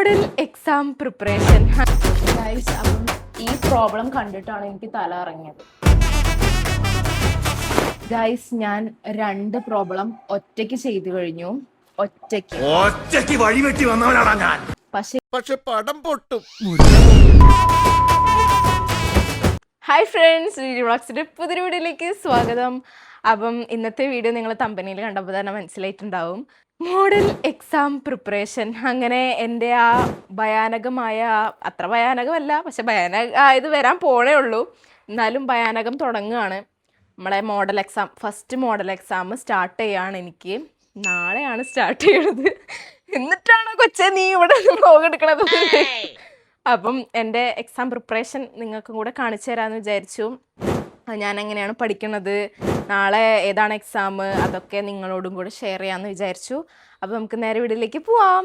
Model exam preparation. Guys, അപ്പം ഈ problem കണ്ടിട്ടാണ് എനിക്ക് തല ഇറങ്ങിയത്. ഗൈസ്, ഞാൻ 2 പ്രോബ്ലം ഒറ്റയ്ക്ക് ചെയ്തു കഴിഞ്ഞു. ഒറ്റയ്ക്ക് വഴിവെട്ടി വന്നവനാണ് ഞാൻ. പക്ഷെ പടം പൊട്ടും. ഹായ് ഫ്രണ്ട്സ്, വ്ളോഗ്സിന്റെ പുതിയ വീഡിയോയിലേക്ക് സ്വാഗതം. അപ്പം ഇന്നത്തെ വീഡിയോ നിങ്ങൾ തമ്പനിയിൽ കണ്ടപ്പോൾ തന്നെ മനസ്സിലായിട്ടുണ്ടാവും. Model exam preparation. അങ്ങനെ എൻ്റെ ആ ഭയാനകമായ, അത്ര ഭയാനകമല്ല, പക്ഷെ ഭയാനകമായത് വരാൻ പോണേ ഉള്ളൂ, എന്നാലും ഭയാനകം തുടങ്ങുകയാണ്. നമ്മളെ model exam, first model exam start ചെയ്യുകയാണ്. എനിക്ക് നാളെയാണ് സ്റ്റാർട്ട് ചെയ്യണത്. എന്നിട്ടാണോ കൊച്ചേ നീ ഇവിടെ വ്ളോഗ് എടുക്കണത്? അപ്പം എൻ്റെ എക്സാം പ്രിപ്പറേഷൻ നിങ്ങൾക്കും കൂടെ കാണിച്ചു തരാമെന്ന് വിചാരിച്ചു. ഞാൻ എങ്ങനെയാണ് പഠിക്കുന്നത്, നാളെ ഏതാണ് എക്സാം, അതൊക്കെ നിങ്ങളോടും കൂടെ ഷെയർ ചെയ്യാമെന്ന് വിചാരിച്ചു. അപ്പോൾ നമുക്ക് നേരെ വീഡിയോയിലേക്ക് പോവാം.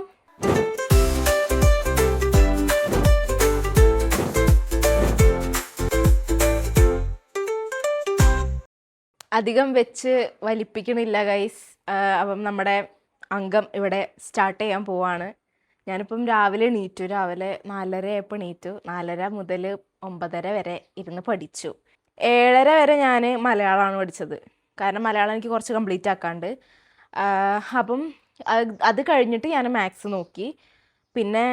അധികം വെച്ച് വലിപ്പിക്കണില്ല ഗൈസ്. അപ്പം നമ്മുടെ അംഗം ഇവിടെ സ്റ്റാർട്ട് ചെയ്യാൻ പോവാണ്. ഞാനിപ്പം രാവിലെ എണീറ്റു, രാവിലെ 4:30 ആയപ്പോൾ എണീറ്റു. 4:30 മുതൽ 9:30 വരെ ഇരുന്ന് പഠിച്ചു. 7:30 വരെ ഞാൻ മലയാളമാണ് പഠിച്ചത്, കാരണം മലയാളം എനിക്ക് കുറച്ച് കംപ്ലീറ്റ് ആക്കാണ്ട്. അപ്പം അത് കഴിഞ്ഞിട്ട് ഞാൻ മാത്സ് നോക്കി. പിന്നെ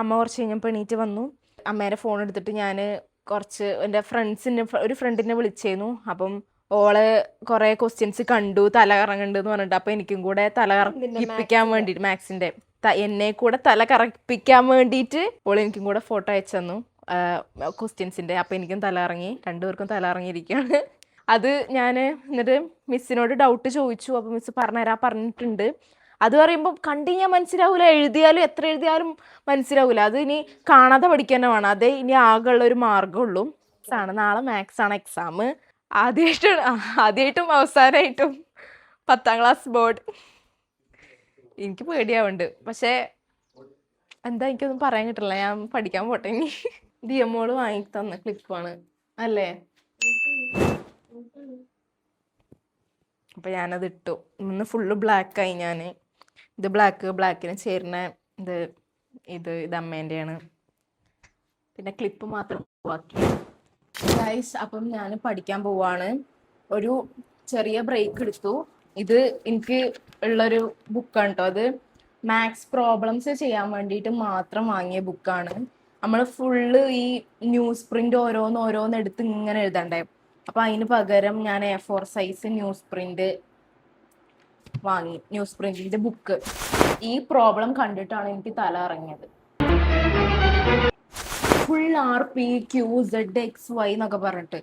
അമ്മ കുറച്ച് കഴിഞ്ഞപ്പോൾ എണീറ്റ് വന്നു. അമ്മേൻ്റെ ഫോൺ എടുത്തിട്ട് ഞാൻ കുറച്ച് എൻ്റെ ഒരു ഫ്രണ്ടിനെ വിളിച്ചിരുന്നു. അപ്പം ഓള് കുറേ ക്വസ്റ്റ്യൻസ് കണ്ടു, തല കറങ്ങുന്നുണ്ടെന്ന് പറഞ്ഞിട്ട്. അപ്പോൾ എനിക്കും കൂടെ തല കറപ്പിക്കാൻ വേണ്ടിയിട്ട്, മാത്സിൻ്റെ എന്നെ കൂടെ തല കറപ്പിക്കാൻ വേണ്ടിയിട്ട് ഓൾ എനിക്കും കൂടെ ഫോട്ടോ അയച്ചു തന്നു ക്വസ്റ്റ്യൻസിൻ്റെ. അപ്പോൾ എനിക്കും തല ഇറങ്ങി, രണ്ടുപേർക്കും തല ഇറങ്ങിയിരിക്കുകയാണ്. അത് ഞാൻ എന്നിട്ട് മിസ്സിനോട് ഡൗട്ട് ചോദിച്ചു. അപ്പോൾ മിസ്സ് പറഞ്ഞിട്ടുണ്ട്. അത് പറയുമ്പോൾ കണ്ടു കഴിഞ്ഞാൽ മനസ്സിലാവില്ല, എഴുതിയാലും എത്ര എഴുതിയാലും മനസ്സിലാവില്ല. അത് ഇനി കാണാതെ പഠിക്കാൻ തന്നെ വേണം, അതേ ഇനി ആകെയുള്ളൊരു മാർഗ്ഗമുള്ളൂ. നാളെ മാത്സ് ആണ് എക്സാം. ആദ്യമായിട്ടും അവസാനമായിട്ടും 10ാം class board. എനിക്ക് പേടിയാവുന്നുണ്ട്, പക്ഷേ എന്താ എനിക്കൊന്നും പറയാൻ കിട്ടില്ല. ഞാൻ പഠിക്കാൻ പോട്ടെ. ഇനി ദിയമോള് വാങ്ങി തന്ന ക്ലിപ്പാണ് അല്ലേ. അപ്പം ഞാനത് ഇട്ടു. ഇന്ന് ഫുള്ള് ബ്ലാക്കായി. ഇത് ബ്ലാക്കിന് ചേരുന്ന ഇത് അമ്മേൻ്റെയാണ്. പിന്നെ ക്ലിപ്പ് മാത്രം ബാക്കി. ഗൈസ്, അപ്പം ഞാൻ പഠിക്കാൻ പോവാണ്. ഒരു ചെറിയ ബ്രേക്ക് എടുത്തു. ഇത് എനിക്ക് ഉള്ളൊരു ബുക്കാണ് കേട്ടോ. അത് മാത്സ് പ്രോബ്ലംസ് ചെയ്യാൻ വേണ്ടിയിട്ട് മാത്രം വാങ്ങിയ ബുക്കാണ്. നമ്മൾ ഫുള്ള് ഈ ന്യൂസ് പ്രിന്റ് ഓരോന്ന് എടുത്ത് ഇങ്ങനെ എഴുതണ്ടേ. അപ്പം അതിന് പകരം ഞാൻ A4 സൈസ് ന്യൂസ് പ്രിന്റ് വാങ്ങി. ന്യൂസ് പ്രിന്റിന്റെ ബുക്ക്. ഈ പ്രോബ്ലം കണ്ടിട്ടാണ് എനിക്ക് തല ഇറങ്ങിയത്. ഫുൾ RPQZXY എന്നൊക്കെ പറഞ്ഞിട്ട്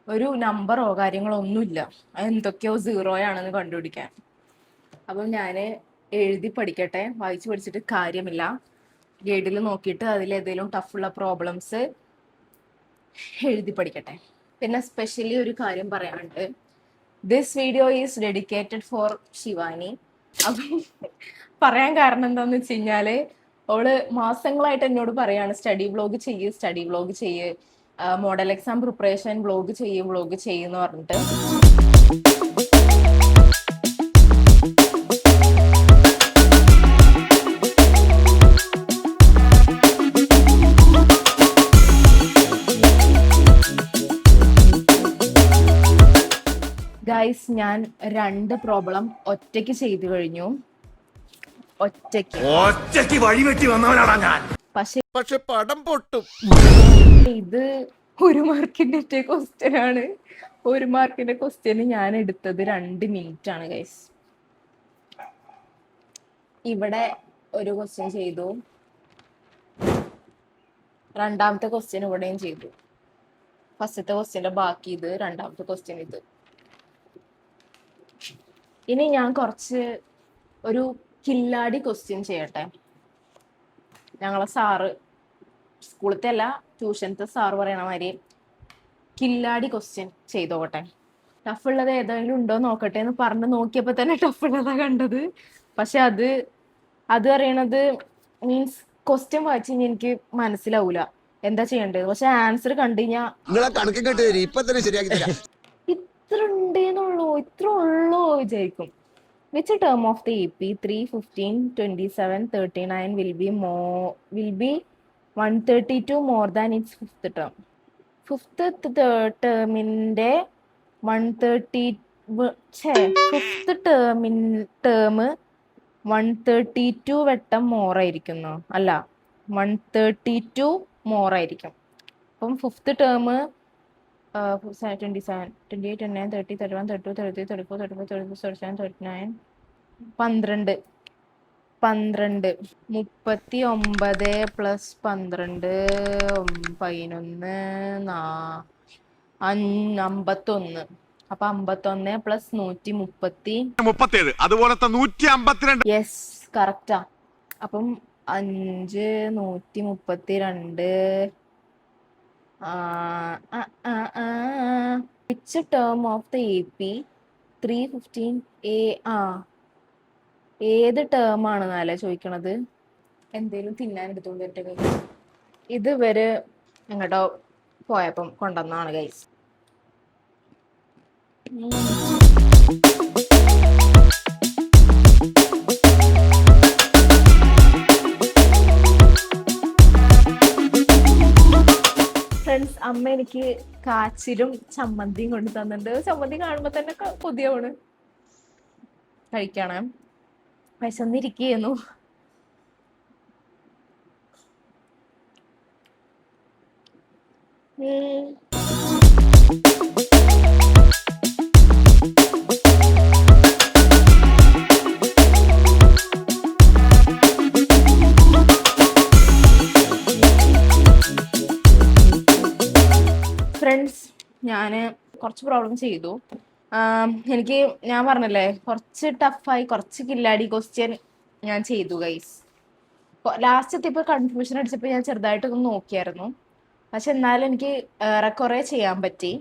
ഒരു നമ്പറോ കാര്യങ്ങളോ ഒന്നുമില്ല, എന്തൊക്കെയോ 0 ആണെന്ന് കണ്ടുപിടിക്കാൻ. അപ്പം ഞാൻ എഴുതി പഠിക്കട്ടെ, വായിച്ച് പഠിച്ചിട്ട് കാര്യമില്ല. ഗൈഡിൽ നോക്കിയിട്ട് അതിലേതെങ്കിലും ടഫുള്ള പ്രോബ്ലംസ് എഴുതി പഠിക്കട്ടെ. പിന്നെ സ്പെഷ്യലി ഒരു കാര്യം പറയാനുണ്ട്. This video is dedicated four Shivani. അപ്പം പറയാൻ കാരണം എന്താണെന്ന് വെച്ച് കഴിഞ്ഞാൽ, അവള് മാസങ്ങളായിട്ട് എന്നോട് പറയാണ് സ്റ്റഡി വ്ലോഗ് ചെയ്യ്, മോഡൽ എക്സാം പ്രിപ്പറേഷൻ വ്ലോഗ് ചെയ്യുമെന്ന് പറഞ്ഞിട്ട്. ഗൈസ്, ഞാൻ 2 പ്രോബ്ലം ഒറ്റയ്ക്ക് ചെയ്തു കഴിഞ്ഞു. ഒറ്റയ്ക്ക് വഴിവെട്ടി വന്നവനാണ് ഞാൻ. പക്ഷെ പടം പൊട്ടും. ഇത് 1 മാർക്കിന്റെ ക്വസ്റ്റ്യൻ ആണ്. 1 മാർക്കിന്റെ ക്വസ്റ്റ്യന് ഞാൻ എടുത്തത് 2 മിനിറ്റ് ആണ് ഗൈസ്. ഇവിടെ ഒരു ക്വസ്റ്റ്യൻ ചെയ്തു, രണ്ടാമത്തെ ക്വസ്റ്റ്യൻ ഇവിടെയും ചെയ്തു. ഫസ്റ്റത്തെ ക്വസ്റ്റ്യന്റെ ബാക്കി ഇത്, രണ്ടാമത്തെ ക്വസ്റ്റ്യൻ ഇത്. ഇനി ഞാൻ ഒരു കില്ലാടി ക്വസ്റ്റ്യൻ ചെയ്യട്ടെ. ഞങ്ങളെ സാറ്, സ്കൂളത്തെ അല്ല ട്യൂഷനത്തെ സാറ് പറയണ മാതിരി കില്ലാടി ക്വസ്റ്റ്യൻ ചെയ്തോട്ടെ. ടഫുള്ളത് ഏതെങ്കിലും ഉണ്ടോ നോക്കട്ടെ എന്ന് പറഞ്ഞ് നോക്കിയപ്പോൾ തന്നെ ടഫുള്ളതാ കണ്ടത്. പക്ഷെ അത് അറിയണത് മീൻസ് ക്വസ്റ്റ്യൻ വായിച്ചു കഴിഞ്ഞാൽ എനിക്ക് മനസ്സിലാവൂല എന്താ ചെയ്യേണ്ടത്. പക്ഷെ ആൻസർ കണ്ടു കഴിഞ്ഞാൽ ഇത്ര ഉണ്ടേന്നുള്ളൂ, ഇത്ര ഉള്ളൂ വിചാരിക്കും. Which term of the EP 3, 15, 27, 39 will be 132 more than its fifth term? Fifth ടേമിൻ്റെ 130 fifth term 132 വട്ടം മോറായിരിക്കുന്നു. അല്ല, 132 മോറായിരിക്കും. അപ്പം ഫിഫ്ത്ത് ടേം 27, 28, 29, 30, 31, 32, 33, 34, 35, 36, 37, 39, 12, 39 പ്ലസ് 12 11 51. അപ്പൊ 51 പ്ലസ് 137 അതുപോലത്തെ 152. Yes, correct. അപ്പം 5 132. Which term of the AP 315 ഏത് ടേം ആണെന്നല്ലേ ചോദിക്കണത്. എന്തേലും തിന്നാൻ എടുത്തോണ്ട് വരട്ടെ. ഇത് ഇവര് എങ്ങോട്ടോ പോയപ്പം കൊണ്ടുവന്നാണ് ഗൈസ്. ഫ്രണ്ട്സ്, അമ്മ എനിക്ക് കാച്ചിലും ചമ്മന്തിയും കൊണ്ട് തന്നിട്ടുണ്ട്. ചമ്മന്തി കാണുമ്പോ തന്നെ കൊതിയാണ്. കഴിക്കണം. വിശന്നിരിക്കുന്നു. ഫ്രണ്ട്സ്, ഞാൻ കുറച്ച് പ്രോബ്ലം ചെയ്തു. എനിക്ക് ഞാൻ പറഞ്ഞല്ലേ, കുറച്ച് ടഫായി, കുറച്ച് കില്ലാടി ക്വസ്റ്റ്യൻ ഞാൻ ചെയ്തു ഗൈസ്. ലാസ്റ്റ് എത്തിയപ്പോൾ കൺഫ്യൂഷൻ അടിച്ചപ്പോൾ ഞാൻ ചെറുതായിട്ടൊന്ന് നോക്കിയായിരുന്നു. പക്ഷെ എന്നാലും എനിക്ക് ഏറെക്കുറെ ചെയ്യാൻ പറ്റി.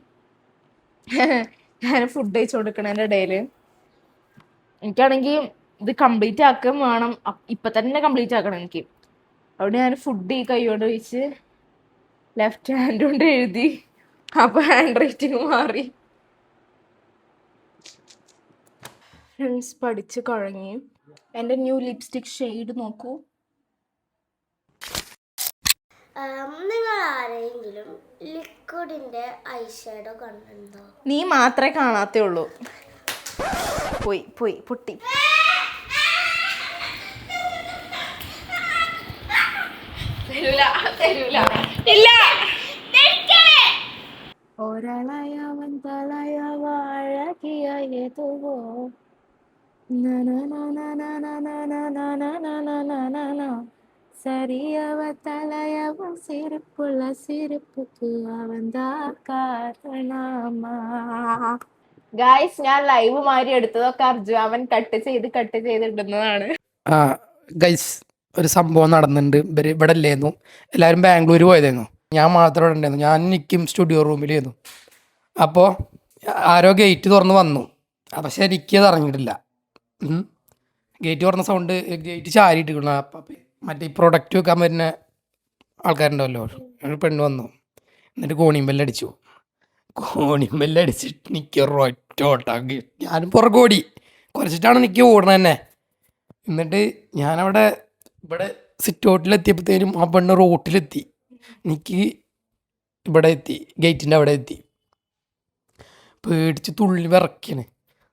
ഞാൻ ഫുഡ് കഴിച്ചു കൊടുക്കണതിൻ്റെ ഇടയിൽ എനിക്കാണെങ്കിൽ ഇത് കംപ്ലീറ്റ് ആക്കാൻ വേണം. ഇപ്പം തന്നെ കംപ്ലീറ്റ് ആക്കണം എനിക്ക്. അവിടെ ഞാൻ ഫുഡ് ഈ കൈ കൊണ്ട് വെച്ച് ലെഫ്റ്റ് ഹാൻഡ് കൊണ്ട് എഴുതി. അപ്പോൾ ഹാൻഡ് റൈറ്റിങ് മാറി. ഫ്രണ്ട്സ്, പഠിച്ച് കുഴങ്ങി. എൻ്റെ ന്യൂ ലിപ്സ്റ്റിക് ഷെയ്ഡ് നോക്കൂ. നിങ്ങൾ ആരെങ്കിലും ലിക്വിഡിന്റെ ഐഷാഡോ കണ്ടിട്ടുണ്ടോ? നീ മാത്രമേ കാണാത്തേ ഉള്ളൂ. പോയി പൊട്ടി. തരൂല. ഇല്ല. ഒരാളായവൻ തലയ വാഴകിയായതുവോ സരിയവ തലയവൻ സിരിപ്പുള്ള സിരിപ്പുക്ക് അവന്താ കാരണമാ. ഗായ്സ്, ഞാൻ ലൈവ് മാറി എടുത്തതൊക്കെ അവൻ കട്ട് ചെയ്ത് ഇടുന്നതാണ്. ഗൈസ്, ഒരു സംഭവം നടന്നിട്ടുണ്ട്. ഇവിടെ ഇല്ലായിരുന്നു, എല്ലാവരും ബാംഗ്ലൂർ പോയതായിരുന്നു. ഞാൻ മാത്രം ഇവിടെ ഉണ്ടായിരുന്നു. ഞാൻ നിൽക്കും സ്റ്റുഡിയോ റൂമിലായിരുന്നു. അപ്പോൾ ആരോ ഗേറ്റ് തുറന്ന് വന്നു. പക്ഷെ എനിക്കത് അറിഞ്ഞിട്ടില്ല. ഗേറ്റ് തുറന്ന സൗണ്ട്, ഗേറ്റ് ചാരിയിട്ടിരിക്കണം. അപ്പം മറ്റേ ഈ പ്രൊഡക്റ്റ് വെക്കാൻ വരുന്ന ആൾക്കാരുണ്ടാവല്ലോ, ഒരു പെണ്ണ് വന്നു. എന്നിട്ട് കോണിമ്പല്ലടിച്ചു. കോണിമ്പല്ലടിച്ചിട്ട് എനിക്ക് ഒറ്റ ഓട്ടാക്കി. ഞാനും പുറകെ ഓടി. കുറച്ചിട്ടാണ് എനിക്ക് ഓടണത് തന്നെ. എന്നിട്ട് ഞാനവിടെ ഇവിടെ സിറ്റ് ഔട്ടിലെത്തിയപ്പോഴത്തേനും ആ പെണ്ണ് റോട്ടിലെത്തി. എനിക്ക് ഇവിടെ എത്തി, ഗേറ്റിൻ്റെ അവിടെ എത്തി. പേടിച്ച് തുള്ളി വിറക്കാണ്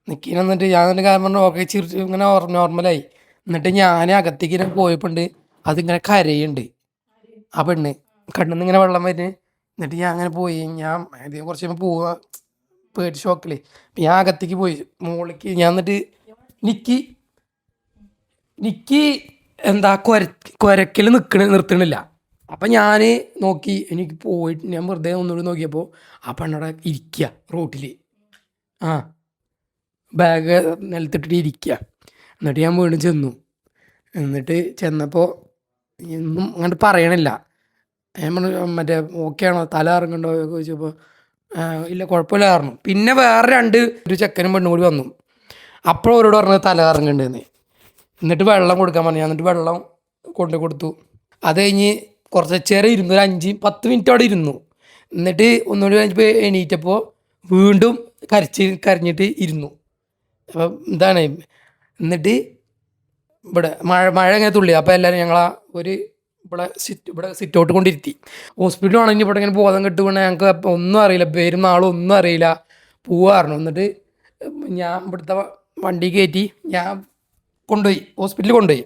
നിൽക്കാൻ. എന്നിട്ട് ഞാൻ തന്നെ കാരണം ഓക്കെ ചിരിച്ച് ഇങ്ങനെ നോർമലായി. എന്നിട്ട് ഞാൻ അകത്തേക്ക് ഇങ്ങനെ പോയപ്പോണ്ട് അതിങ്ങനെ കരയുണ്ട്. ആ പെണ്ണ് കണ്ണിൽ നിന്ന് ഇങ്ങനെ വെള്ളം വരുന്നത്. എന്നിട്ട് ഞാൻ അങ്ങനെ പോയി. ഞാൻ അധികം കുറച്ച് കഴിയുമ്പോൾ പോവുക പേടി ഷോക്കില്. ഞാൻ അകത്തേക്ക് പോയി മുകളിലേക്ക്. ഞാൻ എന്നിട്ട് നിക്ക് എന്താ കുരക്കൽ നിർത്തണില്ല. അപ്പം ഞാൻ നോക്കി, എനിക്ക് പോയിട്ട് ഞാൻ വെറുതെ ഒന്നുകൂടി നോക്കിയപ്പോൾ ആ പെണ്ണവിടെ ഇരിക്കുക റോട്ടിൽ. ബാഗ് നിലത്തിട്ടിട്ട് ഇരിക്കുക. എന്നിട്ട് ഞാൻ വീണ്ടും ചെന്നു. എന്നിട്ട് ചെന്നപ്പോൾ ഒന്നും അങ്ങോട്ട് പറയണില്ല. ഞാൻ പറഞ്ഞു മറ്റേ ഓക്കെ ആണോ, തല ഇറങ്ങണ്ടോ ചോദിച്ചപ്പോൾ ഇല്ല കുഴപ്പമില്ല പറഞ്ഞു. പിന്നെ വേറെ ഒരു ചെക്കനും പെണ്ണും കൂടി വന്നു. അപ്പോൾ അവരോട് പറഞ്ഞത് തല ഇറങ്ങണ്ടെന്ന്. എന്നിട്ട് വെള്ളം കൊടുക്കാൻ പറഞ്ഞു. എന്നിട്ട് വെള്ളം കൊണ്ടു കൊടുത്തു. അത് കഴിഞ്ഞ് കുറച്ച് ചേരം ഇരുന്നു, ഒരു 5-10 മിനിറ്റ് അവിടെ ഇരുന്നു. എന്നിട്ട് ഒന്നുകൂടി കഴിഞ്ഞപ്പോൾ എണീറ്റപ്പോൾ വീണ്ടും കരഞ്ഞിട്ട് ഇരുന്നു. അപ്പം എന്താണ് എന്നിട്ട് ഇവിടെ മഴ ഇങ്ങനെ തുള്ളി. അപ്പോൾ എല്ലാവരും ഞങ്ങളാ ഇവിടെ സിറ്റ് ഔട്ട് കൊണ്ടിരുത്തി. ഹോസ്പിറ്റലിൽ ആണെങ്കിൽ ഇവിടെ ഇങ്ങനെ ബോധം കെട്ട് വീണാൽ ഞങ്ങൾക്ക് ഒന്നും അറിയില്ല, പേരും നാളും ഒന്നും അറിയില്ല. പോവാറുണ്ട്. എന്നിട്ട് ഞാൻ ഇവിടുത്തെ വണ്ടി കയറ്റി ഞാൻ ഹോസ്പിറ്റലിൽ കൊണ്ടുപോയി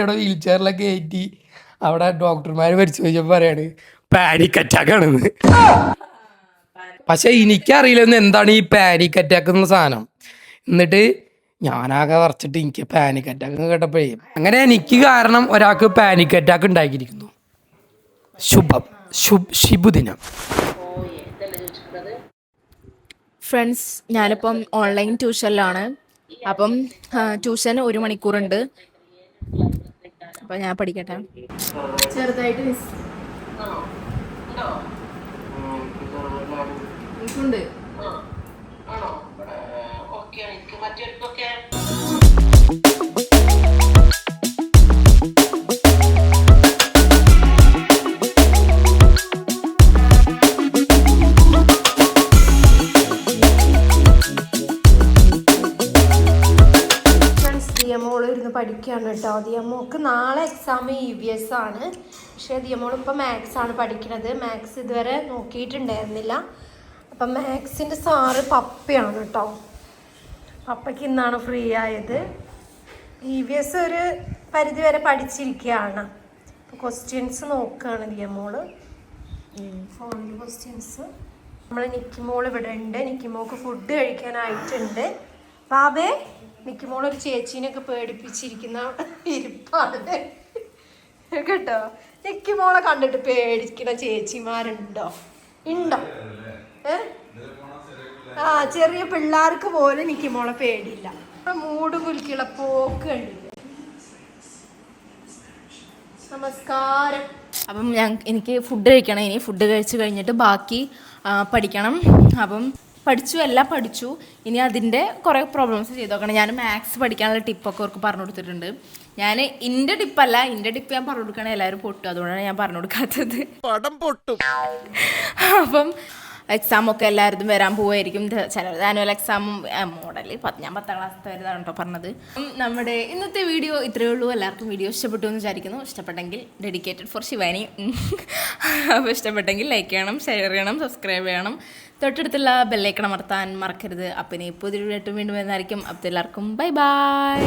അവിടെ വീൽ ചെയറിലൊക്കെ കയറ്റി. അവിടെ ഡോക്ടർമാർ പരിശോധിച്ചപ്പോൾ പറയാണ് പാനിക് അറ്റാക്കാണെന്ന്. പക്ഷെ എനിക്കറിയില്ലെന്ന് എന്താണ് ഈ പാനിക് അറ്റാക്ക് എന്ന സാധനം. എന്നിട്ട് ഞാനാകെ വരച്ചിട്ട് എനിക്ക് പാനിക് അറ്റാക്ക് കേട്ടപ്പോഴേ അങ്ങനെ എനിക്ക് കാരണം ഒരാൾക്ക് പാനിക് അറ്റാക്ക് ഉണ്ടാക്കിയിരിക്കുന്നു. ശുഭദിനം. ഫ്രണ്ട്സ്, ഞാനിപ്പം ഓൺലൈൻ ട്യൂഷനിലാണ്. അപ്പം ട്യൂഷൻ 1 മണിക്കൂറുണ്ട്. അപ്പം ഞാൻ പഠിക്കട്ടെ. ചെറുതായിട്ട് മിസ് ഉണ്ട്. ദിയമോള് ഇരുന്ന് പഠിക്കുകയാണ് കേട്ടോ. ദിയമോൾക്ക് നാളെ എക്സാം EVS ആണ്. പക്ഷേ ദിയമോൾ ഇപ്പോൾ മാത്സ് ആണ് പഠിക്കുന്നത്. മാത്സ് ഇതുവരെ നോക്കിയിട്ടുണ്ടായിരുന്നില്ല. അപ്പം മാത്സിൻ്റെ സാറ് പപ്പയാണ് കേട്ടോ. പപ്പയ്ക്ക് ഇന്നാണ് ഫ്രീ ആയത്. EVS ഒരു പരിധി വരെ പഠിച്ചിരിക്കുകയാണ്. അപ്പോൾ ക്വസ്റ്റ്യൻസ് നോക്കുകയാണ് ദിയമോള്, ഫോണിൽ ക്വസ്റ്റ്യൻസ്. നമ്മൾ നിക്കിമോൾ ഇവിടെ ഉണ്ട്. നിക്കിമോൾക്ക് ഫുഡ് കഴിക്കാനായിട്ടുണ്ട്. ബാബേ, നിക്കിമോളൊരു ചേച്ചീനൊക്കെ പേടിപ്പിച്ചിരിക്കുന്ന ഇരിപ്പാണ് കേട്ടോ. നിക്കിമോളെ കണ്ടിട്ട് പേടിക്കുന്ന ചേച്ചിമാരുണ്ടോ? ഉണ്ടോ? ചെറിയ പിള്ളേർക്ക് പോലും നിക്കിമോളെ പേടിയില്ല. മൂട് കുലുക്കിയുള്ള പോക്ക് കണ്ടില്ല. നമസ്കാരം. അപ്പം എനിക്ക് ഫുഡ് കഴിക്കണം. ഇനി ഫുഡ് കഴിച്ച് കഴിഞ്ഞിട്ട് ബാക്കി പഠിക്കണം. അപ്പം എല്ലാം പഠിച്ചു. ഇനി അതിൻ്റെ കുറേ പ്രോബ്ലംസ് ചെയ്ത് നോക്കണം. ഞാൻ മാത്സ് പഠിക്കാനുള്ള ടിപ്പൊക്കെ അവർക്ക് പറഞ്ഞു കൊടുത്തിട്ടുണ്ട്. ഞാൻ എൻ്റെ ടിപ്പല്ല, എൻ്റെ ടിപ്പ് ഞാൻ പറഞ്ഞു കൊടുക്കണേ എല്ലാവരും പൊട്ടും. അതുകൊണ്ടാണ് ഞാൻ പറഞ്ഞു കൊടുക്കാത്തത്. പടം പൊട്ടും. അപ്പം എക്സാമൊക്കെ എല്ലാവരും വരാൻ പോവായിരിക്കും. ചിലർ ആനുവൽ എക്സാമും മോഡൽ ഞാൻ 10ാം ക്ലാസ് വരെതാണ് കേട്ടോ പറഞ്ഞത്. നമ്മുടെ ഇന്നത്തെ വീഡിയോ ഇത്രയേ ഉള്ളൂ. എല്ലാവർക്കും വീഡിയോ ഇഷ്ടപ്പെട്ടു എന്ന് വിചാരിക്കുന്നു. ഇഷ്ടപ്പെട്ടെങ്കിൽ ഡെഡിക്കേറ്റഡ് ഫോർ ശിവാനി. അപ്പോൾ ഇഷ്ടപ്പെട്ടെങ്കിൽ ലൈക്ക് ചെയ്യണം, ഷെയർ ചെയ്യണം, സബ്സ്ക്രൈബ് ചെയ്യണം, തൊട്ടടുത്തുള്ള ബെല്ലൈക്കൺ അമർത്താൻ മറക്കരുത്. അപ്പം ഇനി പുതിയൊരു വീണ്ടും വരുന്നതായിരിക്കും. അപ്പോൾ എല്ലാവർക്കും ബൈ ബൈ.